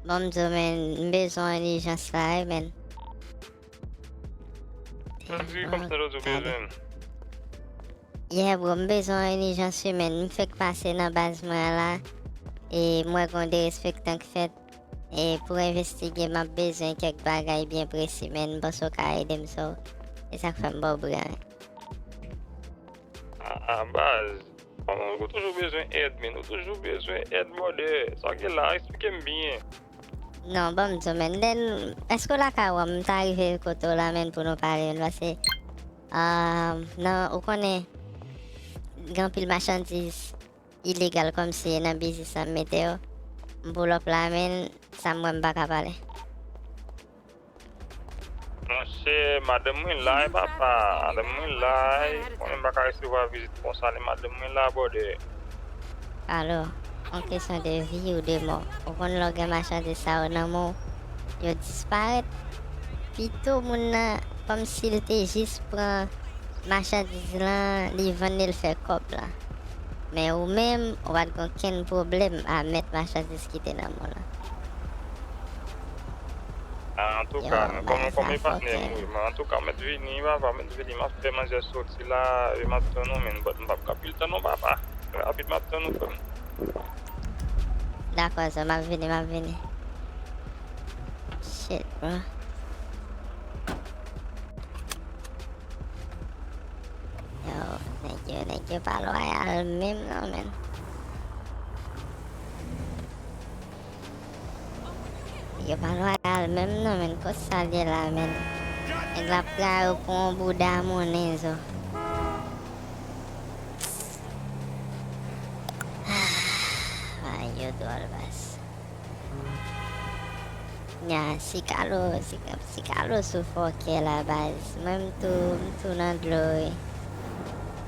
Bon, men, besoin diligence là, men. Vas-y, comme ça, l'autre Regardez. besoin. Yeah, bon, besoin diligence humaine. Me fait passer dans base moi là. Et moi, quand des respectants que fait. Et pour investiguer, m'a besoin quelques bagages bien précis, men. Bon, ça, ka aide ça. Et ça fait un bon brin. À base, on a toujours besoin d'aide, mais nous avons toujours besoin d'aide moderne. Ça qui est là, expliquez-moi bien. Non, bon, men. Est-ce que la kawam t'arrive koto la men pour nous parler? Parce que, non, on connaît. Gan pile marchandise illégal comme si dans business en météo. Pour le plamen, ça me pas parler. C'est madame Mouin papa. Madame Mouin on n'est pas qu'à recevoir visite pour ça, madame Mouin bordé. Alors, en question de vie ou de mort, on connaît le marchandise ça au nom, il disparaît. Puis tout le monde, comme s'il était juste prend marchandise là, il vend le fait cop là. Mais ou même, on va aucun problème à mettre marchandise qui était dans le là. En tout Yo, cas, bah comme ça mes partenaires, fucking. en tout cas, mettre vini, mettre vini, m'a fait manger sorti là, et m'a fait non, mais m'a pas capil non papa. Rapide m'a fait non comme. D'accord, ça m'a venu, m'a venu. Shit, bro. Yo, thank you, pas loyal même, non, man. Yo, pas loyal même, non, man. Qu'est-ce que ça dit là, man? Et la plage pour un bout d'amour, ça. Ay, yo, dolbas. Ya, si calo sufoque la base. Même tout dans de l'eau.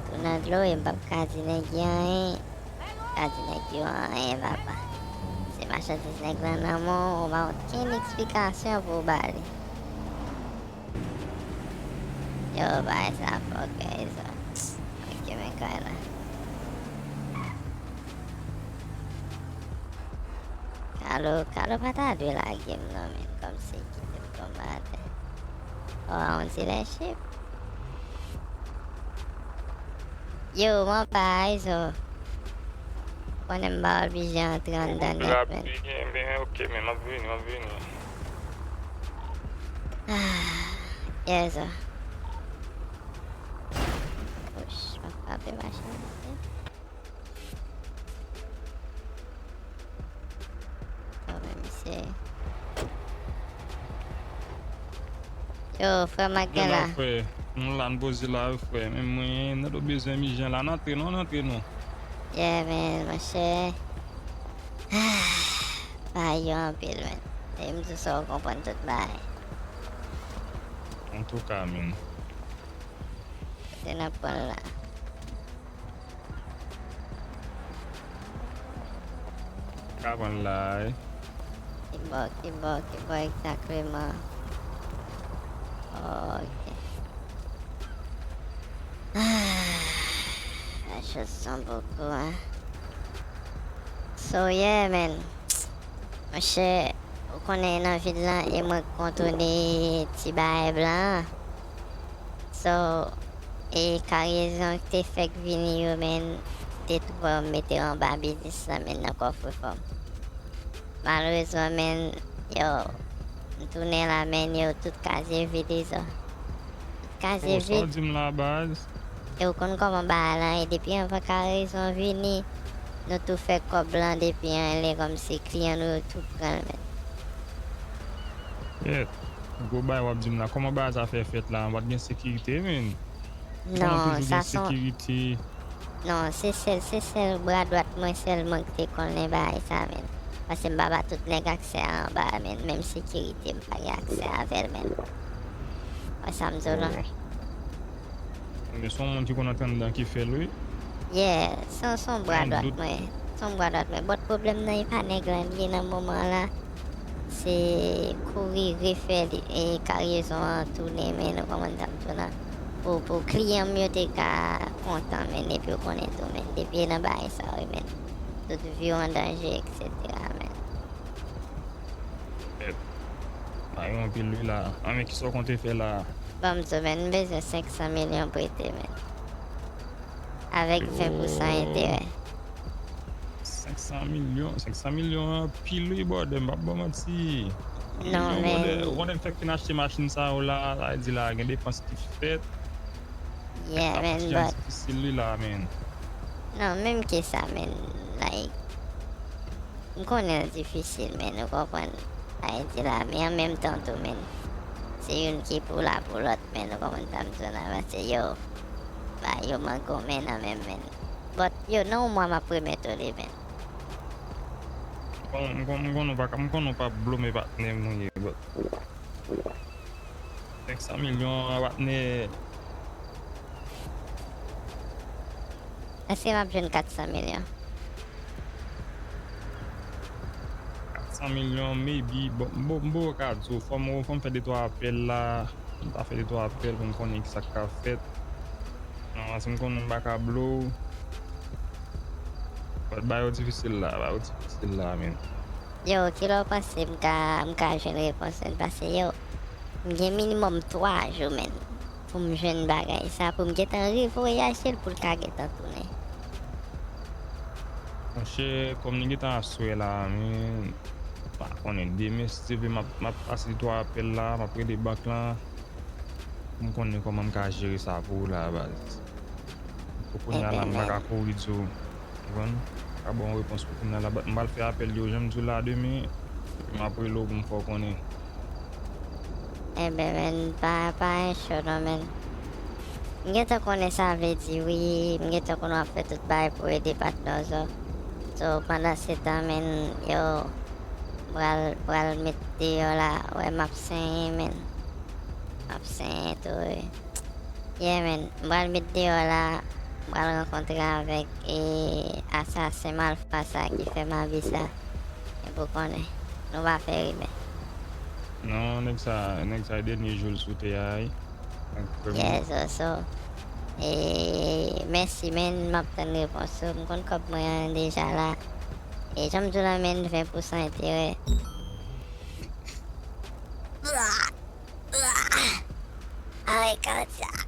Tout dans de l'eau, il va pas casiner rien. Casiner rien, papa. C'est machin de nègre dans mon, on va aucune explication pour Bali. Yo, bah, ça fuck, ça. Ok, mais quand même. Kalau patah ada lagi men comme si kita combate. Oh, on sait la ship. Yo, mon pais, so. On aime pas bien entrer en net, Là, men. bien, ok, mais m'a vini. Yes, so. Push, papi machin. Oh, let me see. Yo, frère Jen la Magdala. fwe, nou lan bozi la fwe, men mwen nan do bezwen mi jen la, nante nou. Yeah, man, machin. Bah, yo, en pile, man. Et me dit ça, on comprend tout, bye. En tou ka men. C'est n'importe là. Kavan la, Kibok, exactement. Ok. La chose sent beaucoup, hein. So, yeah, man. Monsieur, vous connaissez dans la ville là, et moi, contourner petit bail blanc. So, et cargaison que t'es fait venir, man, t'es tout pour mettre en bas business là, man, dans le coffre-fort. Malheureusement, man, yo, tourner la main, yo, tout casier vide, ça. Tout casier o so vide. di m la baz, Eu kon koman ba lan, e depi an pa kare son vini, nou tou fe kob lan depi an le kom si kliyan nou tou pran men. yet, go bay wap di m la, koman baz a fe fet la, wat gen sekirite men. Koman Non, toujou sa gen son, sekirite, non, se sel bra doat mwen selman ki te konen ba e sa men. Pase mba ba tout neg akse an ba men, menm sekirite mpa ge akse avel men. Wa sa mzo lan. men son moun ki kon atan dan ki fel we, Yeah, son bra an doat dout, mwen. Son bra doat mwen. Bot problem nan yi pa neg lan li nan mouman la. Se kouri refe e karyezon an toune men, nou koman dam tou nan. Pou kliyen myo te ka kontan men, depi ou konen tou men. Depi nan baye sa ou men. Tout vyo an danje, etc. men. fait. Bah, yon pile lui là. Un mec qui soit compté fait là. Bon, tu men, besoin 500 millions prêtés, men. Avec 20% intérêt. 500 millions, pile lui, bordel, m'a pas menti. Non, men, On a fait qu'une acheter machine ça ou là, il dit là, il y a des dépenses qui fait. yeah, men, C'est but, difficile lui là, man. non, même que ça, men, like, on connaît difficile, men, on comprend. Haïti là, mais en même temps, tout, men, c'est une qui pour la pour l'autre, men, on comprend tam ça là, parce que yo, bah, yo manque, men, en même, men. But, yo, non, moi, ma première tour, men. On konon pa blome patne mwenye, but 500 millions patne, Est-ce que m'a besoin 400 millions? 400 millions, maybe, bon kad, so fòm fè de to apel la, ta fè de to apel pou m konen ki sa ka fet, nan as m konen baka blow, but bayo difisil la, men. Yo, ki lo pase mka jwen reponsen, pase yo, mgen minimum 3 jou men, pou m jwen bagay sa, pou m getan revoyaje pou l ka getan toune. Mwenche, kom ni getan aswe la, men, pa konen demestive, ma pase de to apel la, ma pre de bak la, m konen koman m ka jere sa pou la, baz. Pou konen la m baka kou idzo, bon? A bon repons pou konen la, m bal fè apel yo, jem djou la demi, m apre lo pou m fò konen. Eh ben men, pa en show non men. M getan konen sa vle di, oui, m getan konen ap fè tout bay pou ede patno zo. So, pandan se tan men, yo, bral mette yo la, wè map sen men. Map sen tou, yeah men, bral mette yo la, bral renkontre avèk assassin Malfasa ki fè ma vi sa. E pou konen, nou va fè ribe. Non, nek sa denye joul sou te yay. Yes, so. E mersi men, map tan reponso, m kon kop mwen deja la. E jom dou la men 20% intere. Ay, kousa.